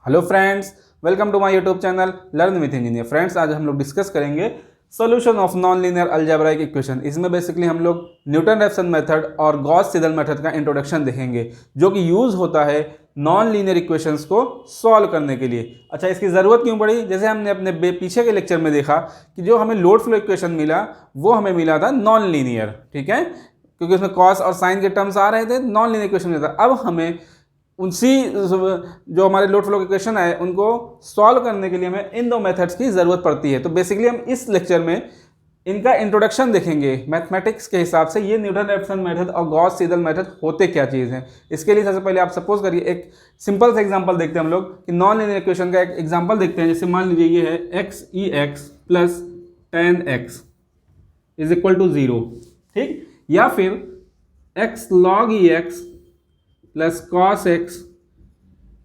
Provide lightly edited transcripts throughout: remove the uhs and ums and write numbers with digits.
Hello friends, welcome to my YouTube channel learn with engineer. Friends, आज हम लोग discuss करेंगे solution of non linear algebraic equation. इसमें basically हम लोग न्यूटन रैप्सन मेथड और गॉस सीडल मेथड का इंट्रोडक्शन देखेंगे, जो कि यूज़ होता है नॉन लीनियर इक्वेशंस को सॉल्व करने के लिए। अच्छा, इसकी ज़रूरत क्यों पड़ी? जैसे हमने अपने पीछे के लेक्चर में देखा कि जो हमें लोड फ्लो इक्वेशन मिला वो हमें मिला था नॉन लीनियर, ठीक है, क्योंकि उसमें कॉस और साइन के टर्म्स आ रहे थे, नॉन लीनियर इक्वेशन मिला था। अब हमें उसी जो हमारे लोड फ्लो इक्वेशन है उनको सॉल्व करने के लिए हमें इन दो मेथड्स की ज़रूरत पड़ती है। तो बेसिकली हम इस लेक्चर में इनका इंट्रोडक्शन देखेंगे मैथमेटिक्स के हिसाब से, ये न्यूटन रैप्सन मेथड और गॉस सीडल मेथड होते क्या चीज़ हैं। इसके लिए सबसे पहले आप सपोज करिए एक सिंपल सा एग्जांपल देखते हैं हम लोग कि नॉन लीनियर इक्वेशन का एक एग्जांपल देखते हैं। जैसे मान लीजिए ये है x e x plus ten x is equal to 0, ठीक, या फिर x log e x plus cos x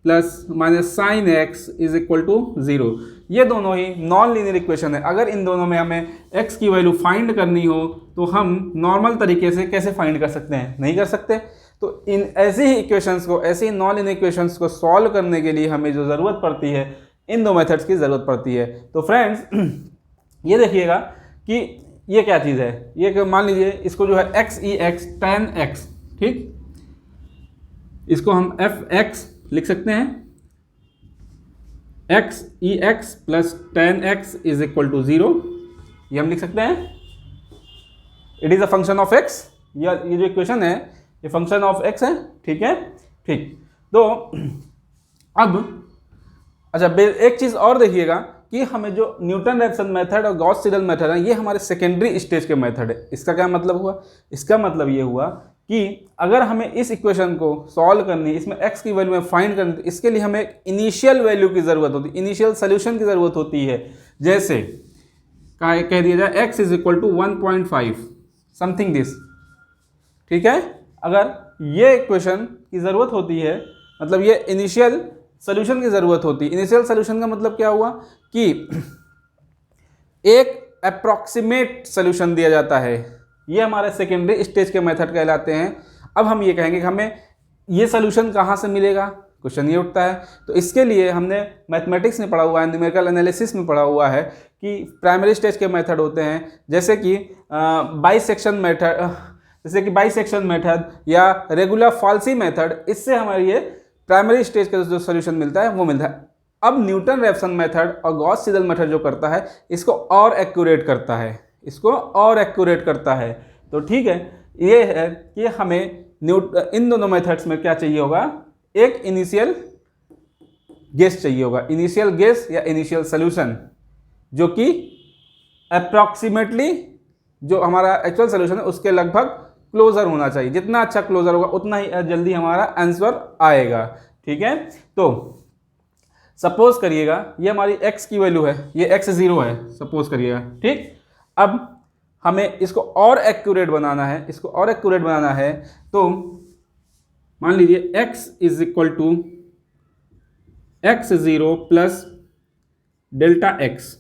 plus minus sine x is equal to 0। ये दोनों ही नॉन लीनियर इक्वेशन है। अगर इन दोनों में हमें x की वैल्यू फाइंड करनी हो तो हम नॉर्मल तरीके से कैसे फाइंड कर सकते हैं? नहीं कर सकते। तो इन ऐसी ही इक्वेशंस को, ऐसी नॉन लीनियर इक्वेशंस को सॉल्व करने के लिए हमें जो ज़रूरत पड़ती है, इन दो मेथड्स की ज़रूरत पड़ती है। तो फ्रेंड्स, ये देखिएगा कि ये क्या चीज़ है। ये मान लीजिए इसको जो है x e x ten x, ठीक, इसको हम एफ एक्स लिख सकते हैं। X e x plus ten x is equal to 0, ये हम लिख सकते हैं। It is a function of x. ये जो इक्वेशन है ये फंक्शन ऑफ एक्स है, ठीक है, ठीक। तो अब अच्छा, एक चीज़ और देखिएगा कि हमें जो न्यूटन रैप्सन मेथड और गॉस सीडल मेथड है ये हमारे सेकेंडरी स्टेज के मेथड है। इसका क्या मतलब हुआ? इसका मतलब ये हुआ कि अगर हमें इस इक्वेशन को सॉल्व करनी, इसमें x की वैल्यू में फाइंड करनी, तो इसके लिए हमें एक इनिशियल वैल्यू की ज़रूरत होती है, इनिशियल सोल्यूशन की ज़रूरत होती है। जैसे कह दिया जाए x is equal to 1.5 something this, ठीक है। अगर ये इक्वेशन की ज़रूरत होती है, मतलब ये इनिशियल सोल्यूशन की ज़रूरत होती है। इनिशियल सोल्यूशन का मतलब क्या हुआ कि एक अप्रॉक्सीमेट सोल्यूशन दिया जाता है। ये हमारे सेकेंडरी स्टेज के मेथड कहलाते हैं। अब हम ये कहेंगे कि हमें ये सोल्यूशन कहाँ से मिलेगा, क्वेश्चन ये उठता है। तो इसके लिए हमने मैथमेटिक्स में पढ़ा हुआ है, न्यूमेरिकल एनालिसिस में पढ़ा हुआ है कि प्राइमरी स्टेज के मेथड होते हैं, जैसे कि बाइसेक्शन मेथड या रेगुलर फॉल्सी मेथड। इससे हमारे ये प्राइमरी स्टेज का जो सोल्यूशन मिलता है वो मिलता है। अब न्यूटन रैप्सन मेथड और गॉस सीडल मेथड जो करता है इसको और एक्यूरेट करता है, इसको और एक्यूरेट करता है। तो ठीक है, ये है कि हमें इन दोनों मेथड्स में क्या चाहिए होगा, एक इनिशियल गेस चाहिए होगा, इनिशियल गेस या इनिशियल सोल्यूशन, जो कि अप्रॉक्सीमेटली जो हमारा एक्चुअल सोल्यूशन है उसके लगभग क्लोजर होना चाहिए। जितना अच्छा क्लोजर होगा उतना ही जल्दी हमारा आंसर आएगा, ठीक है। तो सपोज करिएगा ये हमारी x की वैल्यू है, ये x 0 है, सपोज करिएगा, ठीक। अब हमें इसको और एक्यूरेट बनाना है, इसको और एक्यूरेट बनाना है। तो मान लीजिए x is equal to x 0 plus delta x।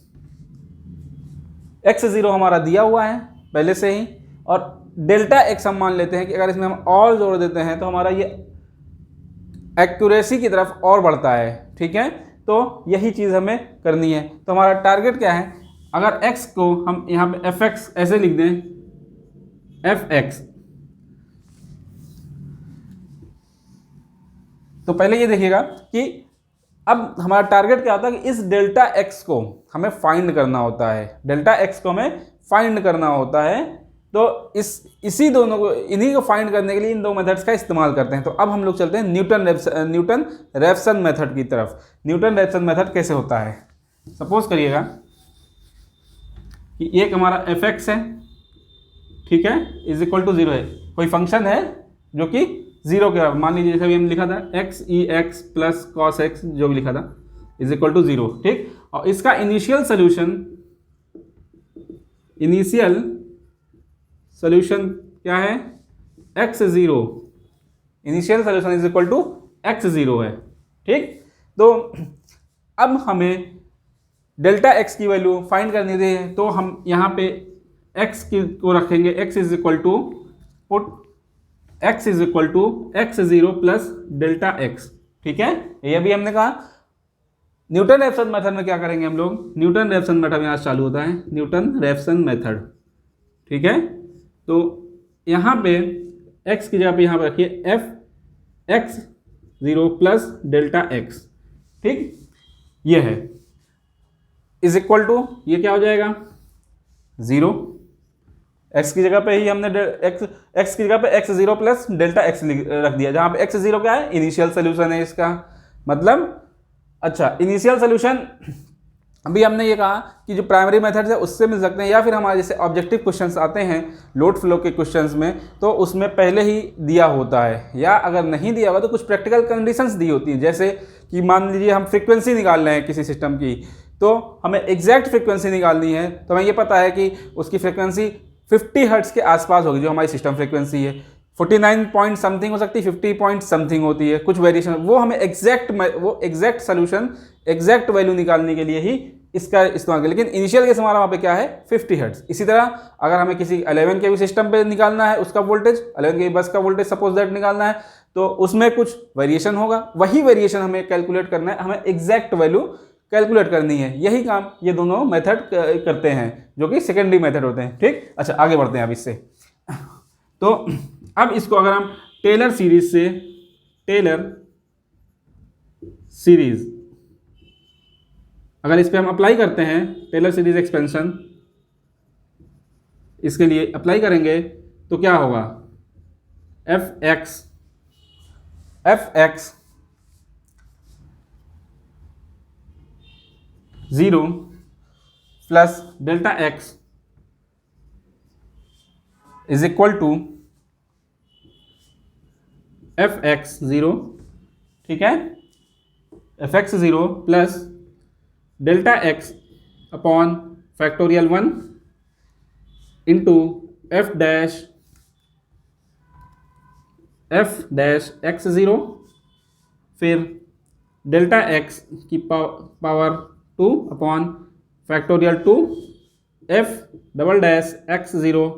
x 0 हमारा दिया हुआ है पहले से ही, और डेल्टा x हम मान लेते हैं कि अगर इसमें हम और जोड़ देते हैं तो हमारा ये एक्यूरेसी की तरफ और बढ़ता है, ठीक है। तो यही चीज़ हमें करनी है। तो हमारा टारगेट क्या है? अगर x को हम यहाँ पे fx ऐसे लिख दें, fx, तो पहले ये देखिएगा कि अब हमारा टारगेट क्या होता है कि इस डेल्टा x को हमें फाइंड करना होता है, डेल्टा x को हमें फाइंड करना होता है। तो इसी दोनों को, इन्हीं को फाइंड करने के लिए इन दो मेथड्स का इस्तेमाल करते हैं। तो अब हम लोग चलते हैं न्यूटन रैप्सन मेथड की तरफ। न्यूटन रैप्सन मेथड कैसे होता है? सपोज करिएगा कि एक हमारा fx है, ठीक है, इज इक्वल टू 0 है। कोई फंक्शन है जो कि 0 के बराबर, मान लीजिए जैसे अभी हम लिखा था x e x plus cos x, जो भी लिखा था, इज इक्वल टू 0, ठीक। और इसका इनिशियल सोल्यूशन क्या है? x 0, initial solution is equal to x 0 है, ठीक। तो अब हमें डेल्टा x की वैल्यू फाइंड करनी है, तो हम यहाँ पे x को रखेंगे, x is equal to put x is equal to x 0 plus delta x, ठीक है। ये भी हमने कहा न्यूटन रेफसन मेथड में क्या करेंगे हम लोग, न्यूटन रेफसन मेथड यहाँ से चालू होता है, न्यूटन रेफसन मेथड, ठीक है। तो यहाँ पे x की जगह पे यहाँ पे रखिए f(x0 प्लस डेल्टा x), ठीक, ये है इज इक्वल टू, ये क्या हो जाएगा 0, x की जगह पे ही हमने x की जगह पे x0 प्लस डेल्टा x रख दिया, जहाँ पे x0 क्या है, इनिशियल सोल्यूशन है इसका, मतलब अच्छा इनिशियल सोल्यूशन अभी हमने ये कहा कि जो प्राइमरी मेथड्स है उससे मिल सकते हैं, या फिर हमारे जैसे ऑब्जेक्टिव क्वेश्चंस आते हैं लोड फ्लो के क्वेश्चंस में, तो उसमें पहले ही दिया होता है, या अगर नहीं दिया हुआ तो कुछ प्रैक्टिकल कंडीशंस दी होती हैं, जैसे कि मान लीजिए हम फ्रीक्वेंसी निकाल रहे हैं किसी सिस्टम की, तो हमें एग्जैक्ट फ्रीक्वेंसी निकालनी है, तो हमें ये पता है कि उसकी फ्रीक्वेंसी 50 हर्ट्ज़ के आसपास होगी, जो हमारी सिस्टम फ्रीक्वेंसी है, 49 पॉइंट समथिंग हो सकती है, 50 पॉइंट समथिंग होती है, कुछ वेरिएशन, वो हमें एग्जैक्ट सोल्यूशन एग्जैक्ट वैल्यू निकालने के लिए ही इसका इस्तेमाल करें। लेकिन इनिशियल केस हमारा वहाँ पे क्या है 50 हर्ट्ज़। इसी तरह अगर हमें किसी 11 के भी सिस्टम पे निकालना है उसका वोल्टेज, 11 के बस का वोल्टेज सपोज दैट निकालना है, तो उसमें कुछ वेरिएशन होगा, वही वेरिएशन हमें कैलकुलेट करना है, हमें एग्जैक्ट वैल्यू कैलकुलेट करनी है। यही काम ये दोनों मेथड करते हैं जो कि सेकेंडरी मेथड होते हैं, ठीक। अच्छा आगे बढ़ते हैं अब इससे। तो अब इसको अगर हम टेलर सीरीज अगर इस पर हम अप्लाई करते हैं, टेलर सीरीज एक्सपेंशन इसके लिए अप्लाई करेंगे तो क्या होगा, f(x) 0 plus delta x is equal to f(x0), ठीक है, f(x0) plus delta x upon factorial 1 into f dash x0, फिर डेल्टा x की power 2 upon factorial 2 f double dash x0,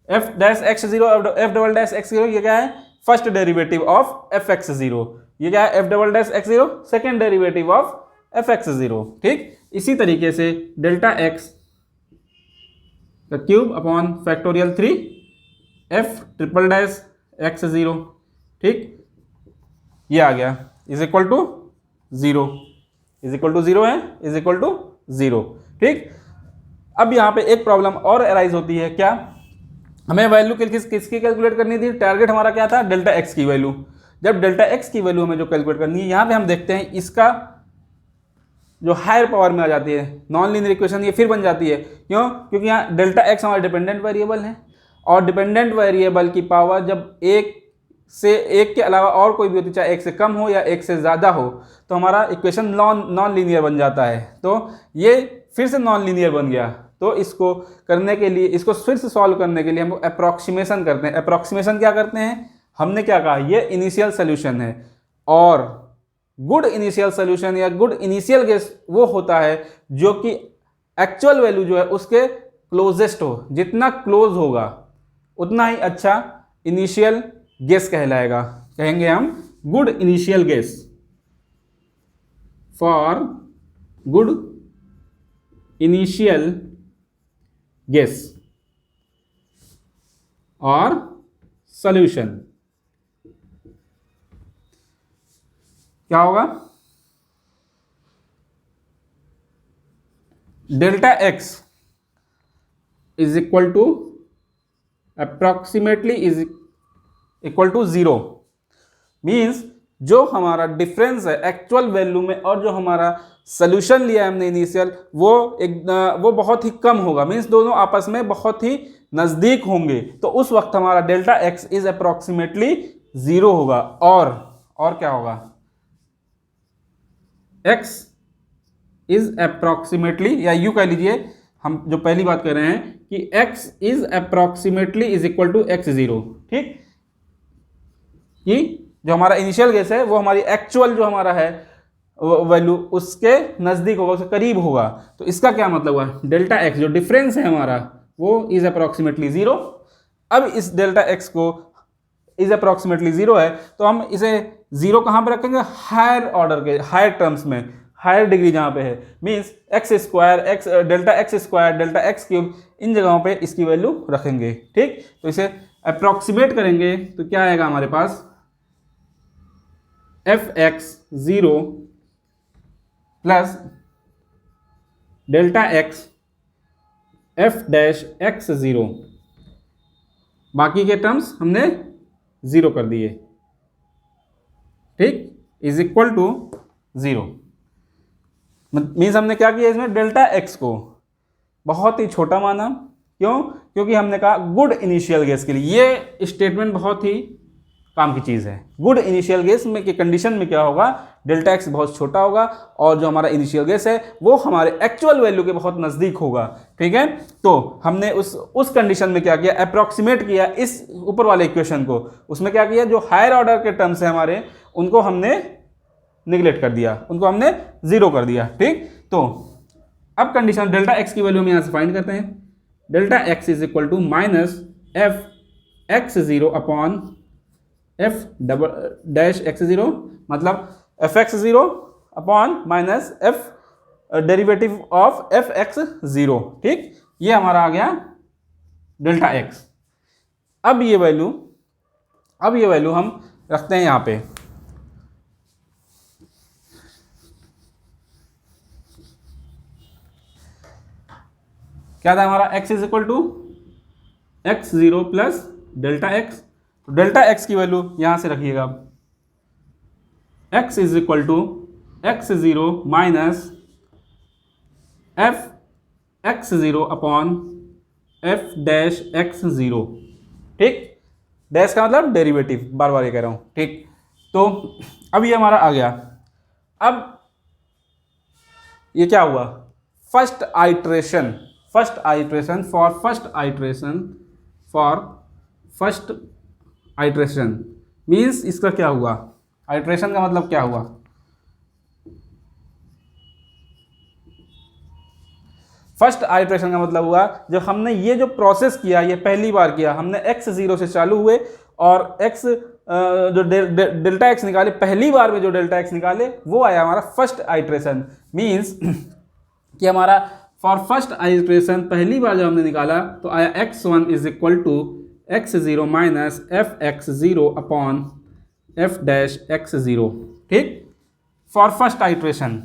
f dash x0 f double dash x0 ये क्या है, first derivative of f(x0), ये क्या है f double dash x0 second derivative of f(x0), ठीक। इसी तरीके से डेल्टा x का cube upon factorial 3 f triple dash x0, ठीक, ये आ गया is equal to 0, is equal to 0 है, इज इक्वल टू 0, ठीक। अब यहाँ पे एक प्रॉब्लम और अराइज होती है, क्या, हमें वैल्यू किसकी कैलकुलेट करनी थी, टारगेट हमारा क्या था, डेल्टा x की वैल्यू। जब डेल्टा x की वैल्यू हमें जो कैलकुलेट करनी है, यहाँ पे हम देखते हैं इसका जो हायर पावर में आ जाती है नॉन लीनियर इक्वेशन, ये फिर बन जाती है, क्यों, क्योंकि यहाँ डेल्टा x हमारा डिपेंडेंट वेरिएबल है, और डिपेंडेंट वेरिएबल की पावर जब एक के अलावा और कोई भी होती, चाहे एक से कम हो या एक से ज़्यादा हो, तो हमारा इक्वेशन नॉन लीनियर बन जाता है। तो ये फिर से नॉन लीनियर बन गया, तो इसको करने के लिए, इसको फिर से सॉल्व करने के लिए हम अप्रॉक्सीमेशन करते हैं। अप्रॉक्सीमेशन क्या करते हैं, हमने क्या कहा, ये इनिशियल सोल्यूशन है, और गुड इनिशियल सोल्यूशन या गुड इनिशियल गेस वो होता है जो कि एक्चुअल वैल्यू जो है उसके क्लोजेस्ट हो, जितना क्लोज होगा उतना ही अच्छा इनिशियल गेस कहलाएगा, कहेंगे हम good initial guess, for good initial guess और सॉल्यूशन क्या होगा, delta x is equal to approximately is equal to 0, means जो हमारा डिफरेंस है एक्चुअल वैल्यू में और जो हमारा सोल्यूशन लिया है हमने इनिशियल, वो बहुत ही कम होगा, मीन्स दोनों आपस में बहुत ही नज़दीक होंगे, तो उस वक्त हमारा डेल्टा x इज अप्रॉक्सीमेटली 0 होगा। और क्या होगा, x इज अप्रॉक्सीमेटली, या यूं कह लीजिए, हम जो पहली बात कर रहे हैं कि x is approximately is equal to x0, ठीक, कि जो हमारा इनिशियल गेस है वो हमारी एक्चुअल जो हमारा है वैल्यू उसके नज़दीक होगा, उसके करीब होगा। तो इसका क्या मतलब हुआ, डेल्टा x जो डिफरेंस है हमारा वो इज अप्रॉक्सीमेटली 0। अब इस डेल्टा x को इज अप्रॉक्सीमेटली 0 है, तो हम इसे 0 कहाँ पर रखेंगे, हायर ऑर्डर के, हायर टर्म्स में, हायर डिग्री जहाँ पे है, means x square, delta x square, delta x cube, इन जगहों पे इसकी वैल्यू रखेंगे। ठीक, तो इसे अप्रॉक्सीमेट करेंगे तो क्या आएगा हमारे पास, f x 0 plus delta x f dash x 0, बाकी के टर्म्स हमने 0 कर दिए। ठीक, इज इक्वल टू 0। मीन्स हमने क्या किया, इसमें डेल्टा एक्स को बहुत ही छोटा माना। क्यों? क्योंकि हमने कहा गुड इनिशियल गेस के लिए, ये स्टेटमेंट बहुत ही काम की चीज़ है। गुड इनिशियल गेस में की कंडीशन में क्या होगा, डेल्टा एक्स बहुत छोटा होगा और जो हमारा इनिशियल गेस है वो हमारे एक्चुअल वैल्यू के बहुत नज़दीक होगा। ठीक है, तो हमने उस कंडीशन में क्या किया, अप्रॉक्सीमेट किया इस ऊपर वाले इक्वेशन को। उसमें क्या किया, जो हायर ऑर्डर के टर्म्स है हमारे, उनको हमने निगलेक्ट कर दिया, उनको हमने 0 कर दिया। ठीक, तो अब कंडीशन डेल्टा एक्स की वैल्यू हम यहाँ से फाइंड करते हैं। Delta x is equal to minus f x 0 upon f double dash x 0, मतलब f x 0 upon minus f derivative of f x 0। ठीक, ये हमारा आ गया डेल्टा एक्स। अब ये वैल्यू हम रखते हैं यहाँ पे। क्या था हमारा, x is equal to x 0 plus delta x. तो डेल्टा एक्स की वैल्यू यहां से रखिएगा, x is equal to x 0 minus f x 0 upon f dash x 0। ठीक, डैश का मतलब डेरिवेटिव, बार बार ये कह रहा हूं। ठीक, तो अब ये हमारा आ गया। अब ये क्या हुआ, फर्स्ट आइट्रेशन मीन्स इसका क्या हुआ, आइट्रेशन का मतलब क्या हुआ, फर्स्ट आइट्रेशन का मतलब हुआ जब हमने ये जो प्रोसेस किया, ये पहली बार किया, हमने x 0 से चालू हुए और x जो डेल्टा एक्स निकाले, पहली बार में जो डेल्टा एक्स निकाले वो आया हमारा फर्स्ट आइट्रेशन। मीन्स कि हमारा फॉर फर्स्ट आइट्रेशन पहली बार जब हमने निकाला तो आया x1 is equal to x 0 minus f x 0 upon f dash x 0। ठीक, फॉर फर्स्ट आइट्रेशन।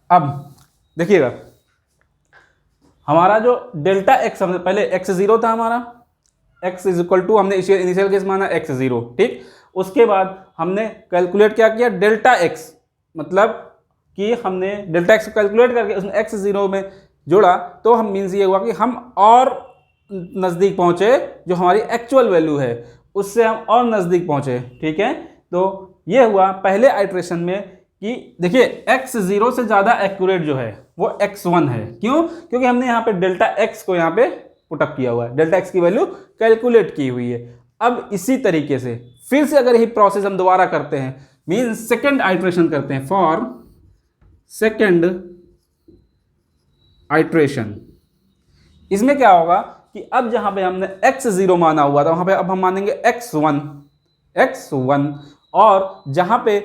अब देखिएगा हमारा जो डेल्टा एक्स, हमने पहले x 0 था हमारा, x इज इक्वल टू, हमने इनिशियल केस माना x 0। ठीक, उसके बाद हमने कैलकुलेट क्या किया, डेल्टा x, मतलब कि हमने डेल्टा एक्स को कैलकुलेट करके उसमें एक्स 0 में जोड़ा, तो हम मीन्स ये हुआ कि हम और नज़दीक पहुँचे, जो हमारी एक्चुअल वैल्यू है उससे हम और नज़दीक पहुँचे। ठीक है, तो ये हुआ पहले आइट्रेशन में कि देखिए एक्स 0 से ज़्यादा एक्यूरेट जो है वो x1 है। क्यों? क्योंकि हमने यहाँ पे डेल्टा एक्स को यहाँ पे पुटअप किया हुआ है, डेल्टा एक्स की वैल्यू कैलकुलेट की हुई है। अब इसी तरीके से फिर से अगर यही प्रोसेस हम दोबारा करते हैं, मीन्स सेकेंड आइट्रेशन करते हैं, फॉर सेकेंड आइट्रेशन, इसमें क्या होगा कि अब जहां पे हमने x 0 माना हुआ था वहां पे अब हम मानेंगे x1, और जहां पे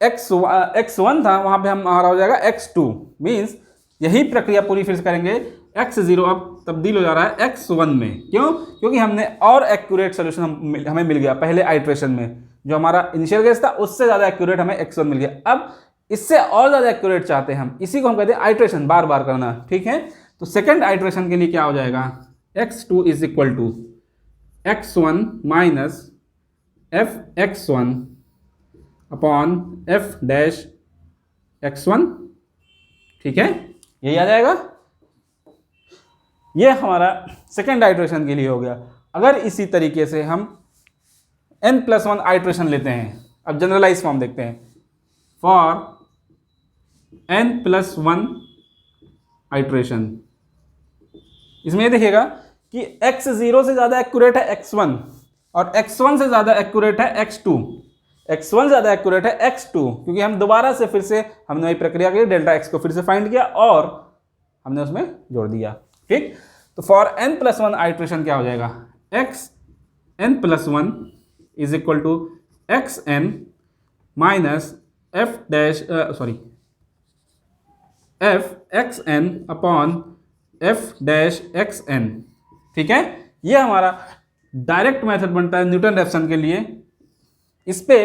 x1 था वहां पे हमारा हो जाएगा x2। मीन्स यही प्रक्रिया पूरी फिर से करेंगे, x 0 अब तब्दील हो जा रहा है x1 में। क्यों? क्योंकि हमने और एक्यूरेट सोल्यूशन हमें मिल गया पहले आइट्रेशन में, जो हमारा इनिशियल केस था उससे ज़्यादा एक्यूरेट हमें x1 मिल गया। अब इससे और ज़्यादा एक्यूरेट चाहते हैं हम, इसी को हम कहते हैं आइट्रेशन, बार बार करना। ठीक है, तो सेकेंड आइट्रेशन के लिए क्या हो जाएगा, x2 is equal to x1 minus f x1 upon f dash x1। ठीक है, यही आ जाएगा। ये हमारा सेकेंड आइट्रेशन के लिए हो गया। अगर इसी तरीके से हम n+1 आइट्रेशन लेते हैं, अब जनरलाइज फॉर्म देखते हैं, फॉर n+1 आइट्रेशन, इसमें ये देखिएगा कि x 0 से ज़्यादा एक्यूरेट है x1 और x1 से ज़्यादा एक्यूरेट है x2, x1 ज़्यादा एक्यूरेट है x2, क्योंकि हम दोबारा से फिर से हमने वही प्रक्रिया की, डेल्टा x को फिर से फाइंड किया और हमने उसमें जोड़ दिया। ठीक, तो फॉर n+1 आइट्रेशन क्या हो जाएगा, n+1 is equal to xn minus f dash f x n upon f dash x n. ठीक है, ये हमारा डायरेक्ट मेथड बनता है न्यूटन रेफसन के लिए। इस पे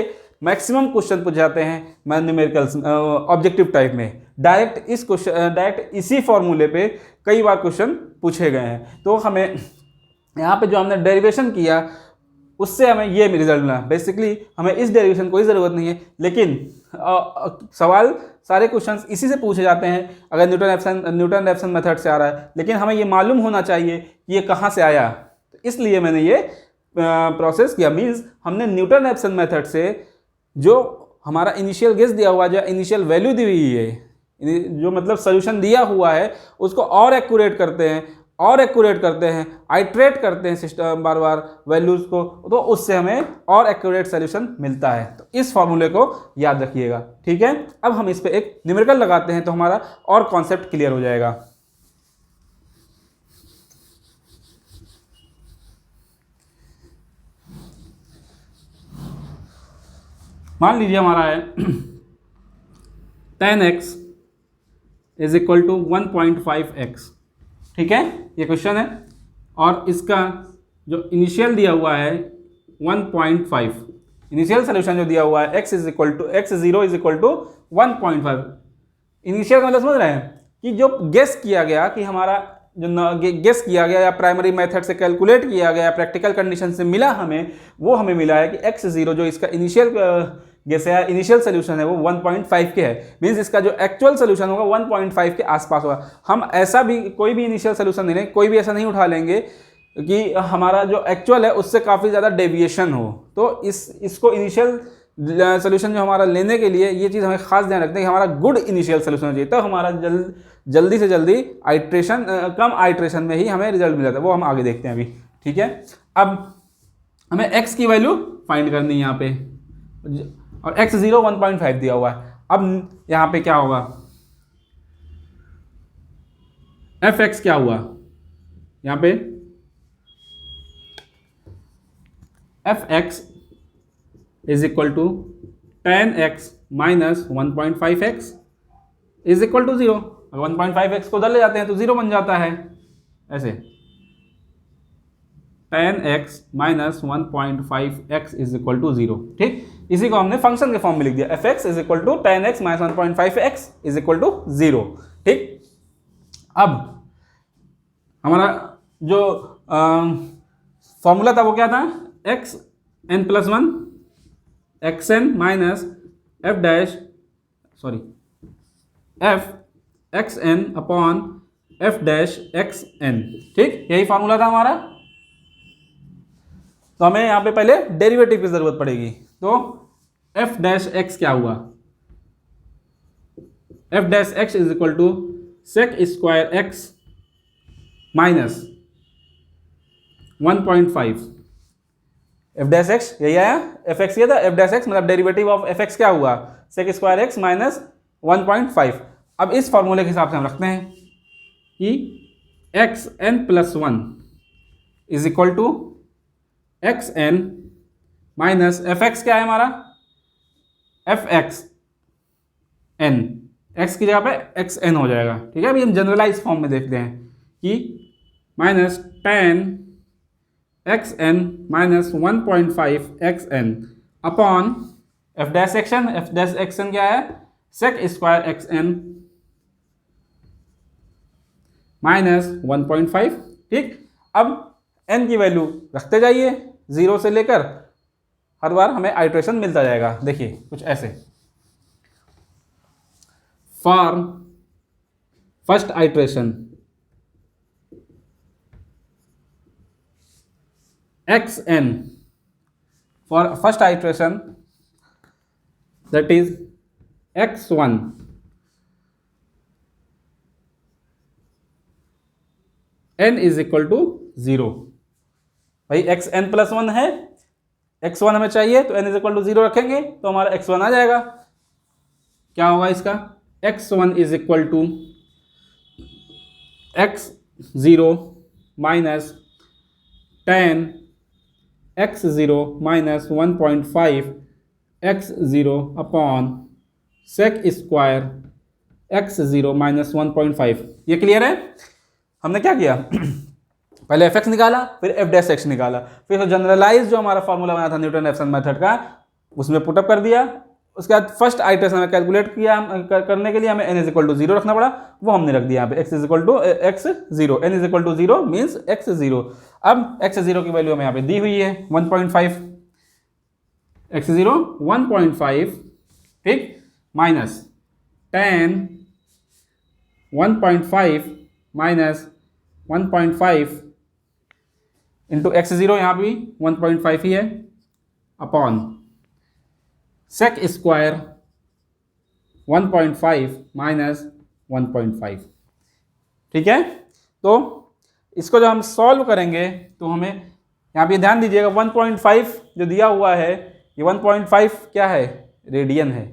मैक्सिमम क्वेश्चन पूछ जाते हैं न्यूमेरिकल्स ऑब्जेक्टिव टाइप में। डायरेक्ट इसी फॉर्मूले पे कई बार क्वेश्चन पूछे गए हैं। तो हमें यहाँ पे जो हमने डेरिवेशन किया उससे हमें ये रिजल्ट मिला। बेसिकली हमें इस डेरिवेशन कोई ज़रूरत नहीं है, लेकिन सवाल सारे क्वेश्चंस इसी से पूछे जाते हैं अगर न्यूटन रेफसन मेथड से आ रहा है। लेकिन हमें ये मालूम होना चाहिए कि ये कहाँ से आया, तो इसलिए मैंने ये प्रोसेस किया। मीन्स हमने न्यूटन रेफसन मेथड से जो हमारा इनिशियल गेस दिया हुआ, जो इनिशियल वैल्यू दी हुई है, जो मतलब सोल्यूशन दिया हुआ है, उसको और एक्यूरेट करते हैं, आइट्रेट करते हैं सिस्टम बार बार वैल्यूज़ को, तो उससे हमें और एक्यूरेट सोल्यूशन मिलता है। तो इस फॉर्मूले को याद रखिएगा। ठीक है, अब हम इस पे एक न्यूमेरिकल लगाते हैं तो हमारा और कॉन्सेप्ट क्लियर हो जाएगा। मान लीजिए हमारा है tan x is equal to 1.5x। ठीक है, ये क्वेश्चन है और इसका जो इनिशियल दिया हुआ है 1.5, इनिशियल सोल्यूशन जो दिया हुआ है x0 is equal to 1.5। Initial मतलब समझ रहे हैं कि जो गेस किया गया कि हमारा जो गेस किया गया या प्राइमरी मेथड से कैलकुलेट किया गया, प्रैक्टिकल कंडीशन से मिला हमें, वो हमें मिला है कि x0 जो इसका इनिशियल गेस है, इनिशियल सोल्यूशन है, वो 1.5 के है। मीन्स इसका जो एक्चुअल सोल्यूशन होगा 1.5 के आसपास होगा। हम ऐसा भी कोई भी इनिशियल सोल्यूशन नहीं लेंगे, कोई भी ऐसा नहीं उठा लेंगे कि हमारा जो एक्चुअल है उससे काफ़ी ज़्यादा डेविएशन हो। तो इसको इनिशियल सोल्यूशन जो हमारा लेने के लिए ये चीज़ हमें खास ध्यान रखते हैं कि हमारा गुड इनिशियल सोल्यूशन चाहिए, तो हमारा जल्दी से जल्दी कम आइट्रेशन में ही हमें रिजल्ट मिल जाता है। वो हम आगे देखते हैं अभी। ठीक है, अब हमें x की वैल्यू फाइंड करनी है यहाँ पे, और x0 1.5 दिया हुआ है। अब यहाँ पे क्या होगा, fx क्या हुआ यहाँ पे, fx is equal to tan x minus 1.5x is equal to 0। अगर 1.5x को उधर ले जाते हैं तो 0 बन जाता है। ऐसे tan x minus 1.5x is equal to 0। ठीक, इसी को हमने फंक्शन के फॉर्म में लिख दिया, fx is equal to tan x minus 1.5x is equal to 0। ठीक, अब हमारा जो फॉर्मूला था वो क्या था, xn+1 xn minus f xn upon f dash xn। ठीक, यही फॉर्मूला था हमारा। तो हमें यहाँ पे पहले डेरिवेटिव की जरूरत पड़ेगी। तो f डैश x क्या हुआ, f dash x is equal to sec square x minus 1.5। f dash x यही आया, f x ये था, f डैश x मतलब डेरिवेटिव ऑफ f x क्या हुआ, सेक स्क्वायर x माइनस 1.5। अब इस फॉर्मूले के हिसाब से हम रखते हैं कि xn+1 is equal to xn minus fx क्या है हमारा, fxn, x की जगह पे xn हो जाएगा। ठीक है, अभी हम जनरलाइज फॉर्म में देखते हैं कि minus tan xn minus 1.5 xn upon f dash xn क्या है, सेक स्क्वायर xn माइनस 1.5। ठीक, अब n की वैल्यू रखते जाइए 0 से लेकर, हर बार हमें आइट्रेशन मिलता जाएगा। देखिए कुछ ऐसे, for first iteration xn, for first iteration that is x1 n is equal to 0। भाई xn+1 है, x1 हमें चाहिए तो n इज इक्वल टू 0 रखेंगे तो हमारा x1 आ जाएगा। क्या होगा इसका, x1 is equal to x0 minus tan x0 minus 1.5 x0 upon sec square x0 minus 1.5। ये क्लियर है? हमने क्या किया पहले एफ एक्स निकाला, फिर एफ डैश एक्स निकाला, फिर जनरलाइज जो हमारा फॉर्मूला बना था न्यूटन रेफसन मेथड का उसमें पुटअप कर दिया। उसके बाद फर्स्ट आइटरेशन में कैलकुलेट किया करने के लिए हमें n इज इक्वल टू 0 रखना पड़ा, वो हमने रख दिया यहाँ पे x is equal to x0, n is equal to 0 means x0। अब x0 की वैल्यू हमें यहाँ पे दी हुई है 1.5, x0 1.5, ठीक, माइनस 10 1.5 माइनस 1.5 इंटू x0, यहाँ भी 1.5 ही है, अपॉन सेक स्क्वायर 1.5 माइनस 1.5। ठीक है, तो इसको जब हम सॉल्व करेंगे तो हमें यहाँ पे ध्यान दीजिएगा 1.5 जो दिया हुआ है, ये 1.5 क्या है, रेडियन है।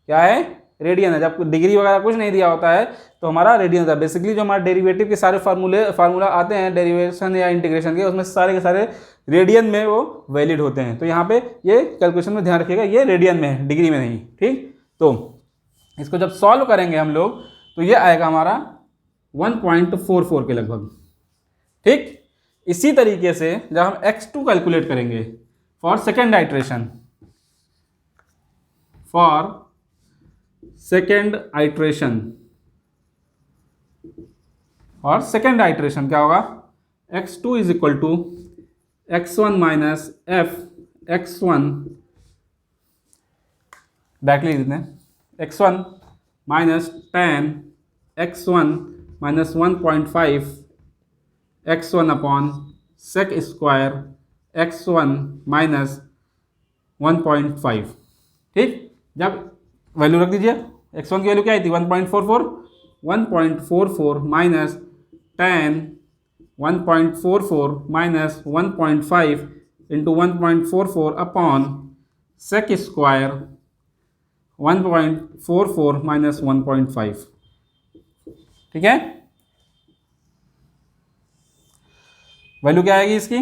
क्या है? रेडियन है। जब डिग्री वगैरह कुछ नहीं दिया होता है तो हमारा रेडियन होता है। बेसिकली जो हमारे डेरिवेटिव के सारे फार्मूला आते हैं डेरिवेशन या इंटीग्रेशन के, उसमें सारे के सारे रेडियन में वो वैलिड होते हैं। तो यहाँ पे ये कैलकुलेशन में ध्यान रखिएगा, ये रेडियन में है, डिग्री में नहीं। ठीक, तो इसको जब सॉल्व करेंगे हम लोग तो ये आएगा हमारा 1.44 के लगभग। ठीक, इसी तरीके से जब हम x2 कैलकुलेट करेंगे फॉर सेकेंड आइट्रेशन, और सेकेंड आइट्रेशन क्या होगा, x2 is equal to x1 minus f x1, directly लिखते हैं x1 minus 10 x1 minus 1.5 x1 upon sec square x1 minus 1.5। ठीक, जब वैल्यू रख दीजिए, x1 की वैल्यू क्या आई थी 1.44 minus 10 1.44 minus 1.5 into 1.44 upon sec square 1.44 minus 1.5। ठीक है, वैल्यू क्या आएगी इसकी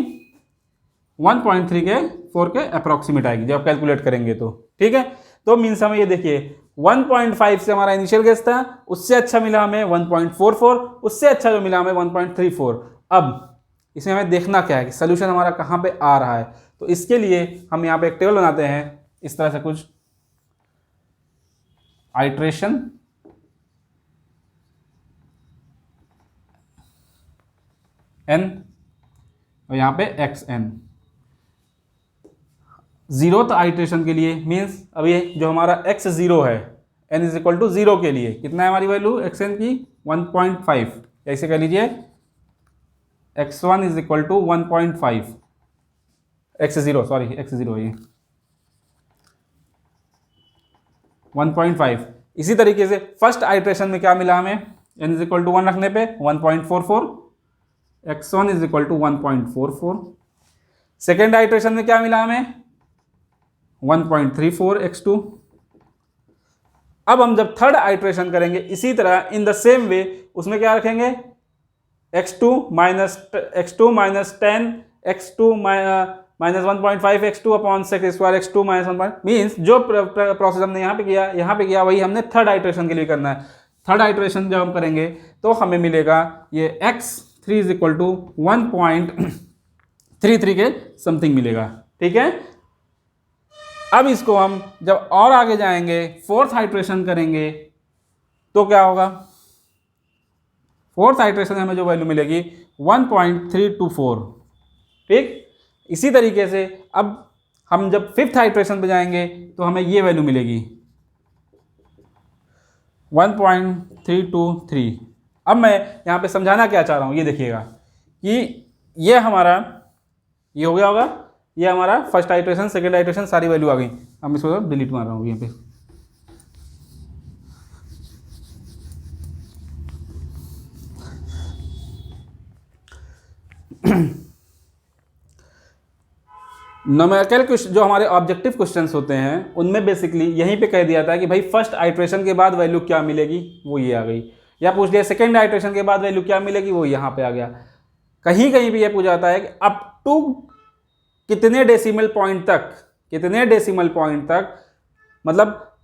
1.3 के 4 के अप्रॉक्सीमेट आएगी जब कैलकुलेट करेंगे तो। ठीक है, तो मीन्स हमें ये देखिए 1.5 से हमारा इनिशियल गेस था, उससे अच्छा मिला हमें 1.44, उससे अच्छा जो मिला हमें 1.34। अब इसमें हमें देखना क्या है कि सोल्यूशन हमारा कहाँ पे आ रहा है। तो इसके लिए हम यहाँ पे एक टेबल बनाते हैं इस तरह से कुछ, आइट्रेशन n और यहाँ पे xn। जीरोथ आइट्रेशन के लिए मीन्स अब ये जो हमारा x0 है n इज इक्वल टू 0 के लिए कितना है हमारी वैल्यू xn की 1.5। ऐसे कह लीजिए x1 is equal to 1.5, x0 sorry x0 है ये 1.5। इसी तरीके से फर्स्ट आइट्रेशन में क्या मिला हमें, n इज इक्वल टू 1 रखने पे 1.44, x1 is equal to 1.44। Second iteration में क्या मिला हमें 1.34 x2। अब हम जब थर्ड आइट्रेशन करेंगे इसी तरह इन द सेम वे, उसमें क्या रखेंगे x2 minus 10 x2 minus 1.5 x2 upon sec square x2 minus 1. Means जो प्रोसेस हमने यहाँ पे किया वही हमने थर्ड आइट्रेशन के लिए करना है. थर्ड आइट्रेशन जब हम करेंगे तो हमें मिलेगा ये x3 इज इक्वल टू 1.33 के समथिंग मिलेगा. ठीक है. अब इसको हम जब और आगे जाएंगे फोर्थ आइट्रेशन करेंगे तो क्या होगा, फोर्थ आइट्रेशन में हमें जो वैल्यू मिलेगी 1.324. ठीक. इसी तरीके से अब हम जब फिफ्थ आइट्रेशन पे जाएंगे तो हमें ये वैल्यू मिलेगी 1.323. अब मैं यहाँ पे समझाना क्या चाह रहा हूँ ये देखिएगा कि ये हमारा ये हो गया होगा, ये हमारा फर्स्ट आइट्रेशन सेकेंड आइट्रेशन सारी वैल्यू आ गई. हम इसको डिलीट मार रहा हूँ यहाँ पे. न्यूमेरिकल क्वेश्चन जो हमारे ऑब्जेक्टिव क्वेश्चंस होते हैं उनमें बेसिकली यहीं पे कह दिया था कि भाई फर्स्ट आइट्रेशन के बाद वैल्यू क्या मिलेगी वो ये आ गई, या पूछ लिया सेकेंड आइट्रेशन के बाद वैल्यू क्या मिलेगी वो यहाँ पे आ गया. कहीं कहीं भी ये पूछा जाता है कि अप टू कितने डेसिमल पॉइंट तक, मतलब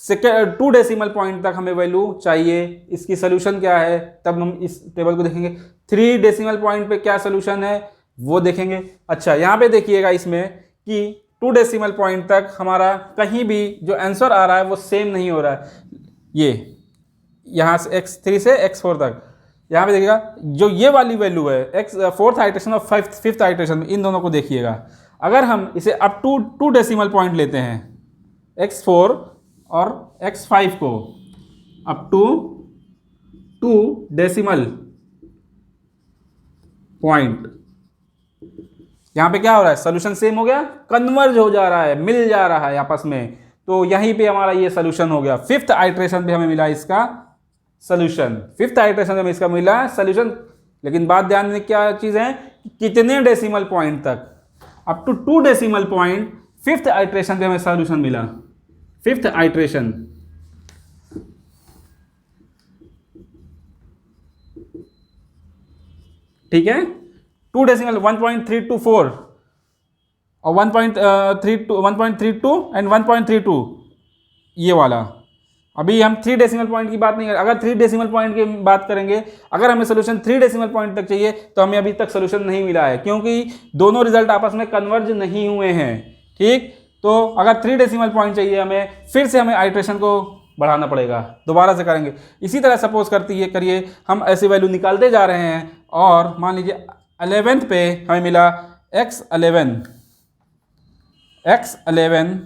2 डेसिमल पॉइंट तक हमें वैल्यू चाहिए। इसकी सोल्यूशन क्या है, तब हम इस टेबल को देखेंगे। 3 डेसिमल पॉइंट पे क्या सोल्यूशन है वो देखेंगे। अच्छा, यहाँ पे देखिएगा इसमें कि 2 डेसिमल पॉइंट तक हमारा कहीं भी जो आंसर आ रहा है वो सेम नहीं हो रहा है। ये यहाँ से x3 से x4 तक, यहाँ पे देखिएगा जो ये वाली वैल्यू है फोर्थ आइट्रेशन और फिफ्थ आइट्रेशन में, इन दोनों को देखिएगा। अगर हम इसे अप टू 2 डेसिमल पॉइंट लेते हैं x4 और x5 को अप टू 2 डेसिमल पॉइंट, यहाँ पे क्या हो रहा है, सोल्यूशन सेम हो गया, कन्वर्ज हो जा रहा है, मिल जा रहा है आपस में। तो यहीं पे हमारा ये सोल्यूशन हो गया। फिफ्थ आइट्रेशन पे हमें मिला इसका सोल्यूशन, फिफ्थ आइट्रेशन में इसका मिला सोल्यूशन। लेकिन बात ध्यान देने क्या चीज़ है, कितने डेसिमल पॉइंट तक, up to 2 decimal point fifth iteration पे हमें सोल्यूशन मिला। फिफ्थ आइट्रेशन, ठीक है, 2 डेसिमल 1.324 और 1.32 एंड 1.32 ये वाला। अभी हम 3 डेसिमल पॉइंट की बात नहीं करें। अगर 3 डेसिमल पॉइंट की बात करेंगे, अगर हमें सोल्यूशन 3 डेसिमल पॉइंट तक चाहिए तो हमें अभी तक सोल्यूशन नहीं मिला है, क्योंकि दोनों रिजल्ट आपस में कन्वर्ज नहीं हुए हैं। ठीक, तो अगर 3 डेसिमल पॉइंट चाहिए हमें, फिर से हमें आइट्रेशन को बढ़ाना पड़ेगा, दोबारा से करेंगे। इसी तरह सपोज करिए हम ऐसी वैल्यू निकालते जा रहे हैं और मान लीजिए 11th पे हमें मिला x11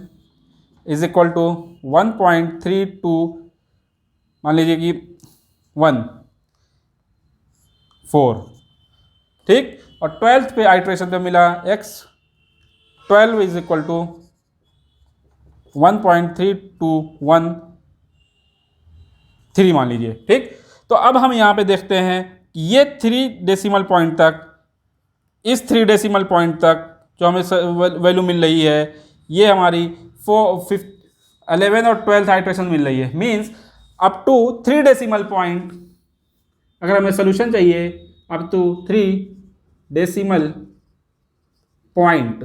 इज इक्वल टू 1.32, मान लीजिए कि 1.4, ठीक। और 12th पे आइट्रेशन पे मिला x12 इज इक्वल टू 1.3213 मान लीजिए, ठीक। तो अब हम यहाँ पे देखते हैं कि ये 3 डेसिमल पॉइंट तक, इस 3 डेसिमल पॉइंट तक जो हमें वैल्यू मिल रही है, ये हमारी 11 और 12th आइट्रेशन मिल रही है। Means up to 3 decimal point अगर हमें सोल्यूशन चाहिए, अप टू 3 डेसिमल पॉइंट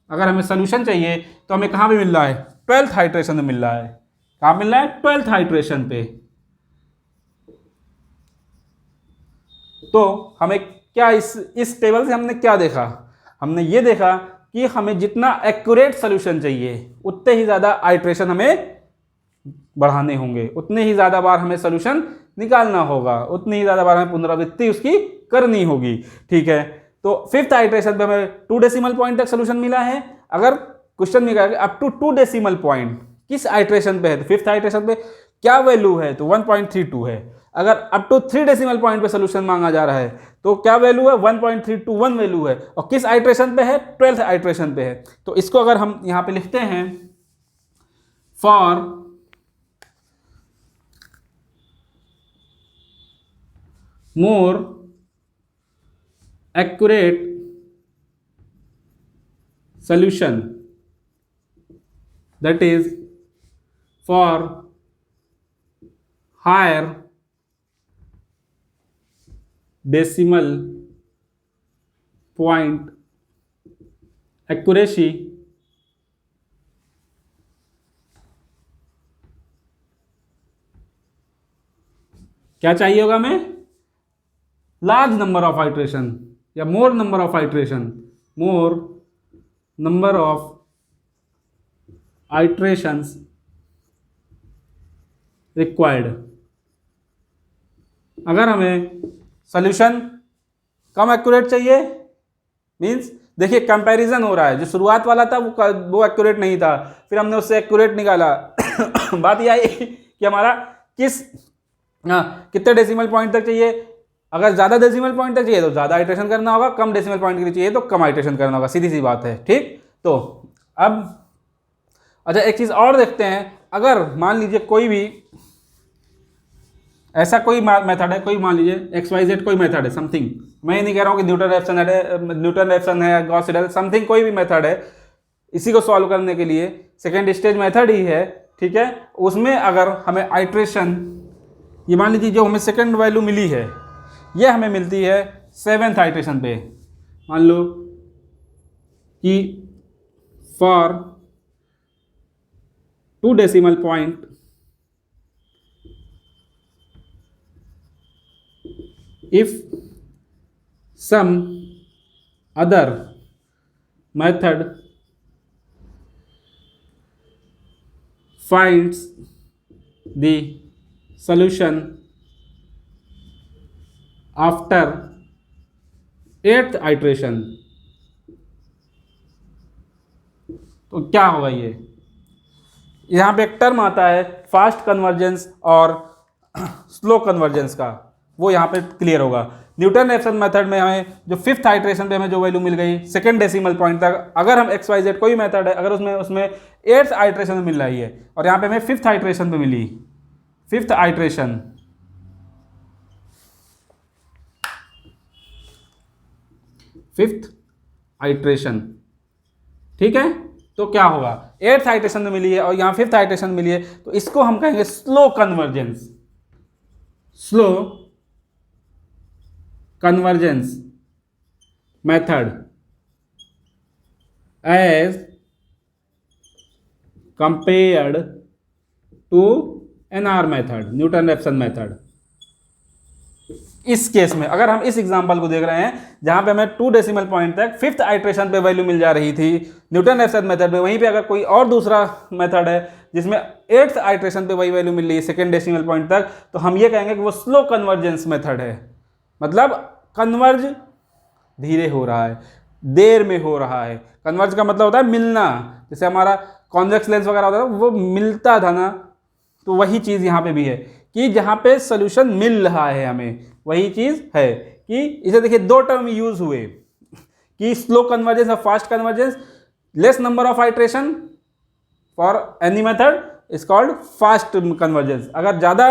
अगर हमें सोल्यूशन चाहिए तो हमें कहाँ पे मिल रहा है, 12th आइट्रेशन में मिल रहा है। कहाँ मिल रहा है, 12th आइट्रेशन पे। तो हमें क्या इस टेबल से हमने क्या देखा, हमने ये देखा कि हमें जितना एक्यूरेट सोल्यूशन चाहिए उतने ही ज़्यादा आइट्रेशन हमें बढ़ाने होंगे, उतने ही ज़्यादा बार हमें सोल्यूशन निकालना होगा, उतनी ही ज़्यादा बार हमें पुनरावृत्ति उसकी करनी होगी। ठीक है, तो फिफ्थ आइट्रेशन पे हमें 2 डेसिमल पॉइंट तक सोल्यूशन मिला है। अगर क्वेश्चन में कहा अप टू 2 डेसिमल पॉइंट किस आइट्रेशन पे है, तो फिफ्थ आइट्रेशन पे क्या वैल्यू है, तो 1.32 है। अगर अप टू 3 डेसिमल पॉइंट पे सोल्यूशन मांगा जा रहा है तो क्या वैल्यू है, 1.321 वैल्यू है। और किस आइट्रेशन पे है, 12th आइट्रेशन पे है। तो इसको अगर हम यहां पे लिखते हैं, for more accurate solution, that is for higher decimal point accuracy, क्या चाहिए होगा हमें, लार्ज नंबर ऑफ आइट्रेशन या मोर number of iteration, more number of iterations required. अगर हमें सॉल्यूशन कम एक्यूरेट चाहिए, मींस देखिए कंपैरिजन हो रहा है, जो शुरुआत वाला था वो एक्यूरेट नहीं था, फिर हमने उससे एक्यूरेट निकाला। बात यह आई कि हमारा कितने डेसिमल पॉइंट तक चाहिए। अगर ज़्यादा डेसिमल पॉइंट तक चाहिए तो ज़्यादा आइट्रेशन करना होगा, कम डेसिमल पॉइंट के लिए चाहिए तो कम आइट्रेशन करना होगा, सीधी सी बात है। ठीक, तो अब अच्छा एक चीज़ और देखते हैं। अगर मान लीजिए कोई भी ऐसा कोई मेथड है, कोई मान लीजिए XYZ कोई मेथड है, समथिंग, मैं ये नहीं कह रहा हूँ कि न्यूटन रेफसन है, गॉस सीडल, समथिंग कोई भी मेथड है, इसी को सॉल्व करने के लिए सेकेंड स्टेज मेथड ही है। ठीक है, उसमें अगर हमें आइट्रेशन, ये मान लीजिए जो हमें सेकेंड वैल्यू मिली है ये हमें मिलती है 7th आइट्रेशन पे। मान लो कि for 2 decimal point if some other method finds the solution after 8th iteration। तो क्या होगा ये, यहाँ पे एक टर्म आता है फास्ट कन्वर्जेंस और स्लो कन्वर्जेंस का, वो यहाँ पे क्लियर होगा। न्यूटन रेफसन मेथड में हमें जो 5th आइट्रेशन पे हमें जो वैल्यू मिल गई सेकंड डेसिमल पॉइंट तक, अगर हम XYZ कोई मेथड है अगर उसमें 8th आइट्रेशन में मिल रही है और यहाँ पे हमें 5th आइट्रेशन पे मिली 5th आइट्रेशन, ठीक है, तो क्या होगा 8th आइट्रेशन में मिली है और यहाँ 5th आइट्रेशन मिली है, तो इसको हम कहेंगे slow convergence, slow convergence method as compared to NR method, Newton Raphson method. इस केस में अगर हम इस एग्जांपल को देख रहे हैं जहां पे हमें 2 डेसिमल पॉइंट तक 5th आइट्रेशन पे वैल्यू मिल जा रही थी न्यूटन रेफसन मेथड में, वहीं पे अगर कोई और दूसरा मेथड है जिसमें 8th आइट्रेशन पे वही वैल्यू मिल रही है सेकंड डेसिमल पॉइंट तक, तो हम ये कहेंगे कि वो स्लो कन्वर्जेंस मेथड है। मतलब कन्वर्ज धीरे हो रहा है, देर में हो रहा है। कन्वर्ज का मतलब होता है मिलना, जैसे हमारा कॉन्वेक्स लेंस वगैरह होता था वो मिलता था ना, तो वही चीज़ यहाँ पे भी है कि जहाँ पे सोल्यूशन मिल रहा है हमें, वही चीज़ है कि इसे देखिए 2 टर्म यूज हुए कि स्लो कन्वर्जेंस और fast convergence. Less number of iteration for any method is called fast convergence. अगर ज़्यादा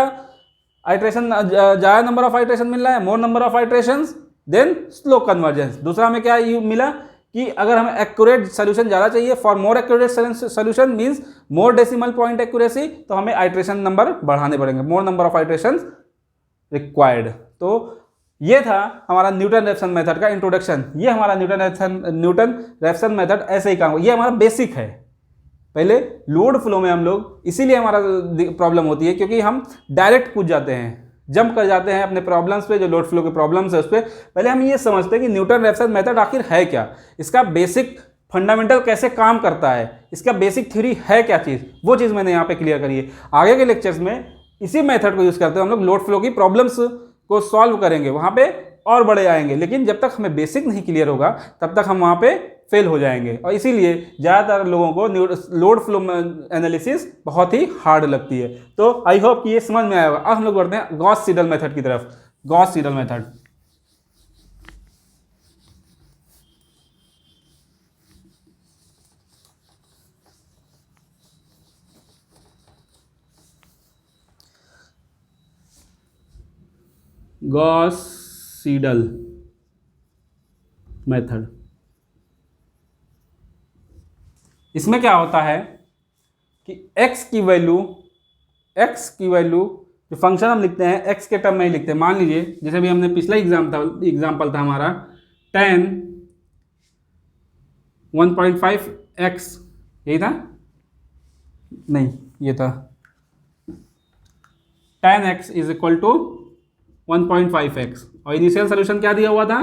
आइट्रेशन, ज़्यादा नंबर ऑफ आइट्रेशन मिल रहा है, more number of iterations, then slow convergence. दूसरा में क्या मिला कि अगर हमें एक्यूरेट सोल्यूशन ज़्यादा चाहिए, for more accurate solution means more decimal point accuracy, तो हमें आइट्रेशन नंबर बढ़ाने पड़ेंगे, मोर नंबर ऑफ आइट्रेशन रिक्वायर्ड। तो ये था हमारा न्यूटन रेफसन मेथड का इंट्रोडक्शन। ये हमारा न्यूटन रेफसन मेथड ऐसे ही काम, ये हमारा बेसिक है। पहले लोड फ्लो में हम लोग, इसीलिए हमारा प्रॉब्लम होती है क्योंकि हम डायरेक्ट कूद जाते हैं, जंप कर जाते हैं अपने प्रॉब्लम्स पे, जो लोड फ्लो के प्रॉब्लम्स है उस पर। पहले हम ये समझते हैं कि न्यूटन रेफसन मेथड आखिर है क्या, इसका बेसिक फंडामेंटल कैसे काम करता है, इसका बेसिक थ्योरी है क्या चीज़, वो चीज़ मैंने यहाँ पे क्लियर करी है। आगे के लेक्चर्स में इसी मेथड को यूज़ करते हुए हम लोग लोड फ्लो की प्रॉब्लम्स को सॉल्व करेंगे, वहाँ पे और बड़े आएंगे। लेकिन जब तक हमें बेसिक नहीं क्लियर होगा तब तक हम वहाँ पे फेल हो जाएंगे, और इसीलिए ज़्यादातर लोगों को लोड फ्लो एनालिसिस बहुत ही हार्ड लगती है। तो आई होप कि ये समझ में आएगा। अब हम लोग बढ़ते हैं गॉस सीडल मेथड की तरफ। Gauss Seidel method, Gauss Seidel method, इसमें क्या होता है कि x की वैल्यू जो फंक्शन हम लिखते हैं x के टर्म में ही लिखते हैं। मान लीजिए जैसे भी हमने पिछला एग्जाम्पल था हमारा tan 1.5x, यही था, नहीं ये था tan x is equal to 1.5x, और इनिशियल सोल्यूशन क्या दिया हुआ था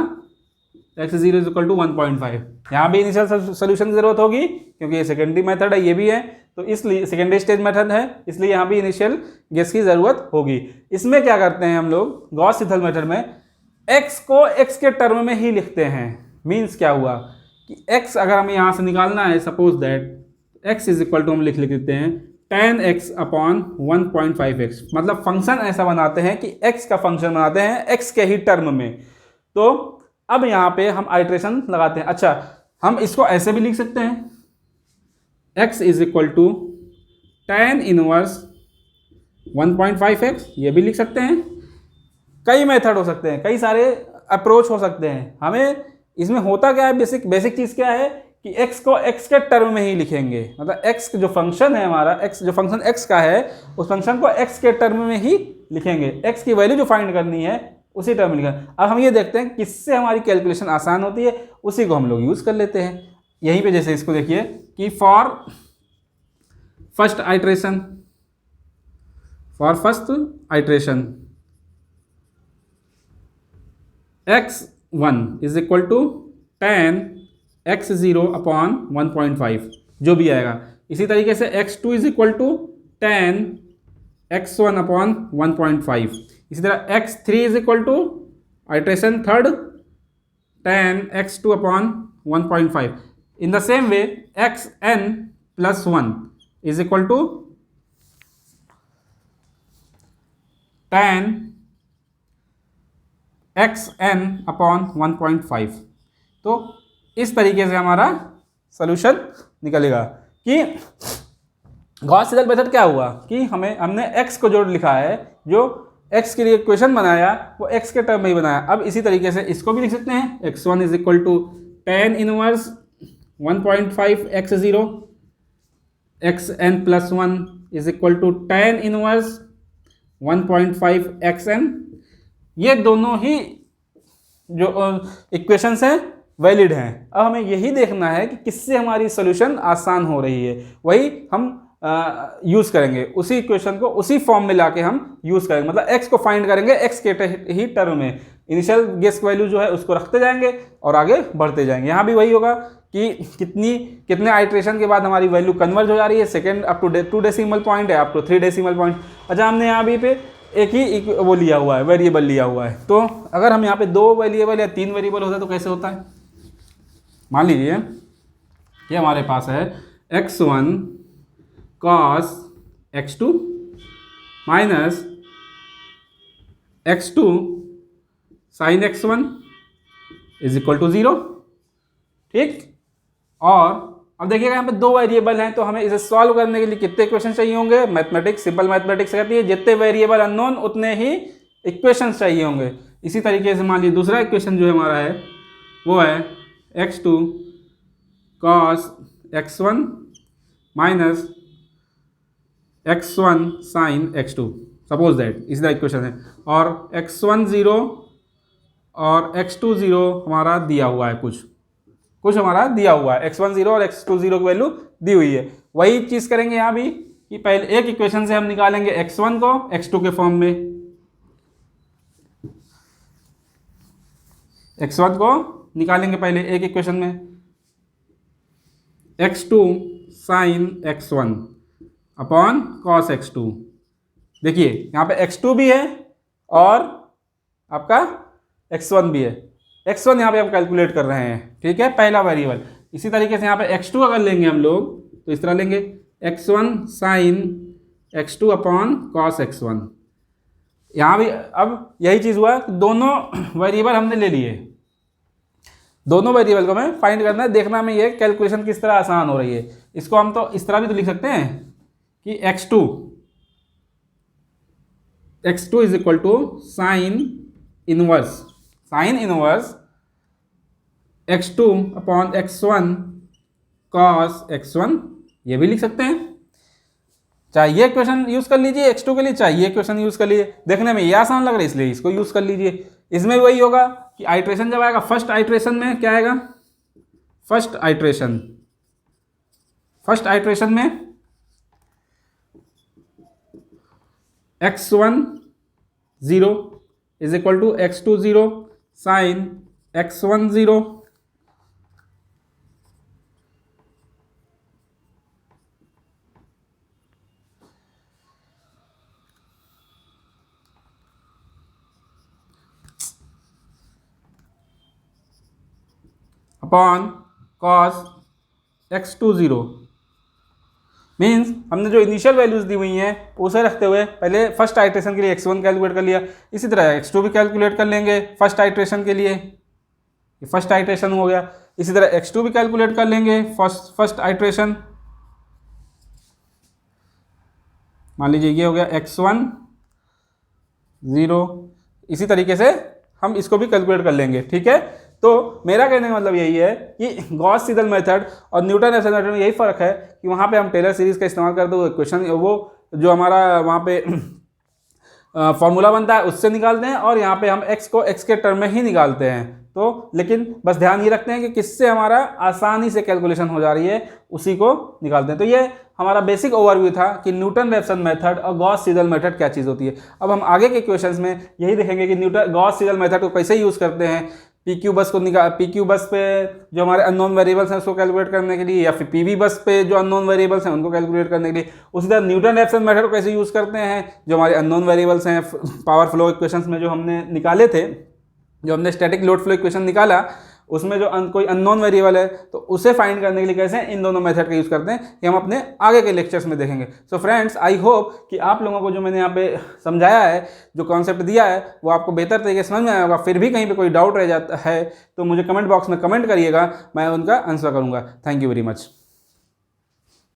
x0 इज इक्वल टू 1.5। यहाँ भी इनिशियल सोल्यूशन की जरूरत होगी क्योंकि ये सेकेंडरी मेथड है, ये भी है, तो इसलिए सेकेंडरी स्टेज मेथड है, इसलिए यहाँ भी इनिशियल गेस की जरूरत होगी। इसमें क्या करते हैं हम लोग गॉस सीडल मेथड में, x को x के टर्म में ही लिखते हैं। मीन्स क्या हुआ कि x अगर हमें यहाँ से निकालना है, suppose that x is equal to हम लिख देते हैं tan x अपॉन 1.5x, मतलब फंक्शन ऐसा बनाते हैं कि x का फंक्शन बनाते हैं x के ही टर्म में। तो अब यहाँ पे हम आइट्रेशन लगाते हैं। अच्छा, हम इसको ऐसे भी लिख सकते हैं x is equal to tan inverse 1.5x, ये भी लिख सकते हैं। कई मेथड हो सकते हैं, कई सारे अप्रोच हो सकते हैं। हमें इसमें होता क्या है, बेसिक चीज़ क्या है कि x को x के टर्म में ही लिखेंगे, मतलब x जो फंक्शन है हमारा, x जो फंक्शन x का है उस फंक्शन को x के टर्म में ही लिखेंगे। x की वैल्यू जो फाइंड करनी है उसी टर्म में लिखेंगे। अब हम ये देखते हैं किससे हमारी कैलकुलेशन आसान होती है, उसी को हम लोग यूज़ कर लेते हैं। यहीं पे जैसे इसको देखिए कि for first iteration, for first iteration x1 is equal to tan x0 upon 1.5 जो भी आएगा। इसी तरीके से x2 is equal to tan x1 upon 1.5। इसी तरह x3 is equal to iteration third tan x2 upon 1.5। In the same way xn plus 1 is equal to tan xn upon 1.5। तो इस तरीके से हमारा सोल्यूशन निकलेगा कि गॉस सीडल मेथड क्या हुआ कि हमने x को जो लिखा है, जो x के लिए इक्वेशन बनाया वो x के टर्म में ही बनाया। अब इसी तरीके से इसको भी लिख सकते हैं, x1 is equal to tan inverse 1.5 x0, xn plus 1 is equal to tan inverse 1.5 xn। ये दोनों ही जो इक्वेशंस हैं वैलिड हैं। अब हमें यही देखना है कि किससे हमारी सोल्यूशन आसान हो रही है, वही हम यूज़ करेंगे। उसी इक्वेशन को उसी फॉर्म में लाके हम यूज़ करेंगे, मतलब x को फाइंड करेंगे x के ही टर्म में। इनिशियल गेस वैल्यू जो है उसको रखते जाएंगे और आगे बढ़ते जाएंगे। यहाँ भी वही होगा कि कितने आइट्रेशन के बाद हमारी वैल्यू कन्वर्ज हो जा रही है। Second up to 2 decimal point है, अप टू 3 डेसिमल पॉइंट। अच्छा, हमने यहाँ भी पे एक ही वो लिया हुआ है, वेरिएबल लिया हुआ है। तो अगर हम यहाँ पे 2 वेरिएबल या 3 वेरिएबल होता है तो कैसे होता है? मान लीजिए कि हमारे पास है x1 cos x2 minus x2 sin x1 is equal to 0। ठीक, और अब देखिएगा यहाँ पे 2 वेरिएबल हैं, तो हमें इसे सॉल्व करने के लिए कितने इक्वेशन चाहिए होंगे? मैथमेटिक्स, सिंपल मैथमेटिक्स कहती है जितने वेरिएबल अननोन उतने ही इक्वेशन चाहिए होंगे। इसी तरीके से मान लीजिए दूसरा इक्वेशन जो हमारा है वो है x2 cos x1 minus x1 sin x2, suppose that इस द इक्वेशन है। और x1 0 और x2 0 हमारा दिया हुआ है, कुछ हमारा दिया हुआ है, x1 0 और x2 0 की वैल्यू दी हुई है। वही चीज़ करेंगे यहाँ भी कि पहले एक इक्वेशन से हम निकालेंगे x1 को x2 के फॉर्म में, x1 को निकालेंगे पहले एक इक्वेशन में, x2 sin x1 upon cos x2। देखिए यहाँ पे x2 भी है और आपका x1 भी है। x1 यहाँ पे हम कैलकुलेट कर रहे हैं, ठीक है, पहला वेरिएबल। इसी तरीके से यहाँ पे x2 अगर लेंगे हम लोग तो इस तरह लेंगे x1 sin x2 upon cos x1। यहाँ भी अब यही चीज़ हुआ, दोनों वेरिएबल हमने ले लिए, दोनों वेरिएबल को हमें फाइंड करना है, देखना हमें ये कैलकुलेशन किस तरह आसान हो रही है। इसको हम तो इस तरह भी तो लिख सकते हैं कि x2 is equal to sine inverse x2 upon x1 cos x1, ये भी लिख सकते हैं। चाहे ये इक्वेशन यूज़ कर लीजिए x2 के लिए, चाहे ये इक्वेशन यूज़ कर लीजिए, देखने में ये आसान लग रहा है इसलिए इसको यूज़ कर लीजिए। इसमें वही होगा कि आइट्रेशन जब आएगा, फर्स्ट आइट्रेशन में क्या आएगा? फर्स्ट आइट्रेशन में x1 0 is equal to x2 0 sine x1 0 upon cos x2 0। Means हमने जो इनिशियल वैल्यूज दी हुई हैं उसे रखते हुए पहले फर्स्ट आइट्रेशन के लिए x1 कैलकुलेट कर लिया, इसी तरह x2 भी कैलकुलेट कर लेंगे फर्स्ट आइट्रेशन के लिए, ये फर्स्ट आइट्रेशन हो गया। इसी तरह x2 भी कैलकुलेट कर लेंगे फर्स्ट आइट्रेशन। मान लीजिए ये हो गया x1 0, इसी तरीके से हम इसको भी कैलकुलेट कर लेंगे, ठीक है। तो मेरा कहने का मतलब यही है कि गॉस सीडल मेथड और न्यूटन रेफसन मेथड में यही फ़र्क है कि वहाँ पे हम टेलर सीरीज़ का इस्तेमाल करते हुए इक्वेशन, वो जो हमारा वहाँ पे फॉर्मूला बनता है उससे निकालते हैं, और यहाँ पे हम x को x के टर्म में ही निकालते हैं। तो लेकिन बस ध्यान ये रखते हैं कि किससे हमारा आसानी से कैलकुलेशन हो जा रही है उसी को निकालते हैं। तो ये हमारा बेसिक ओवरव्यू था कि न्यूटन-रैप्सन मेथड और गॉस-सीडल मेथड क्या चीज़ होती है। अब हम आगे के क्वेश्चंस में यही देखेंगे कि गॉस-सीडल मेथड को कैसे यूज़ करते हैं, PQ बस पे जो हमारे अननोन वेरिएबल्स हैं उसको कैलकुलेट करने के लिए, या फिर PV बस पे जो अननोन वेरिएबल्स हैं उनको कैलकुलेट करने के लिए। उसी तरह न्यूटन-रैप्सन मेथड को कैसे यूज़ करते हैं, जो हमारे अननोन वेरिएबल्स हैं पावर फ्लो इक्वेशंस में जो हमने निकाले थे, जो हमने स्टैटिक लोड फ्लो इक्वेशन निकाला उसमें जो कोई अननोन वेरिएबल है तो उसे फाइंड करने के लिए कैसे इन दोनों मेथड का यूज़ करते हैं, ये हम अपने आगे के लेक्चर्स में देखेंगे। सो फ्रेंड्स, आई होप कि आप लोगों को जो मैंने यहाँ पे समझाया है, जो कॉन्सेप्ट दिया है, वो आपको बेहतर तरीके से समझ में आया होगा। फिर भी कहीं पे कोई डाउट रह जाता है तो मुझे कमेंट बॉक्स में कमेंट करिएगा, मैं उनका आंसर करूँगा। Thank you very much.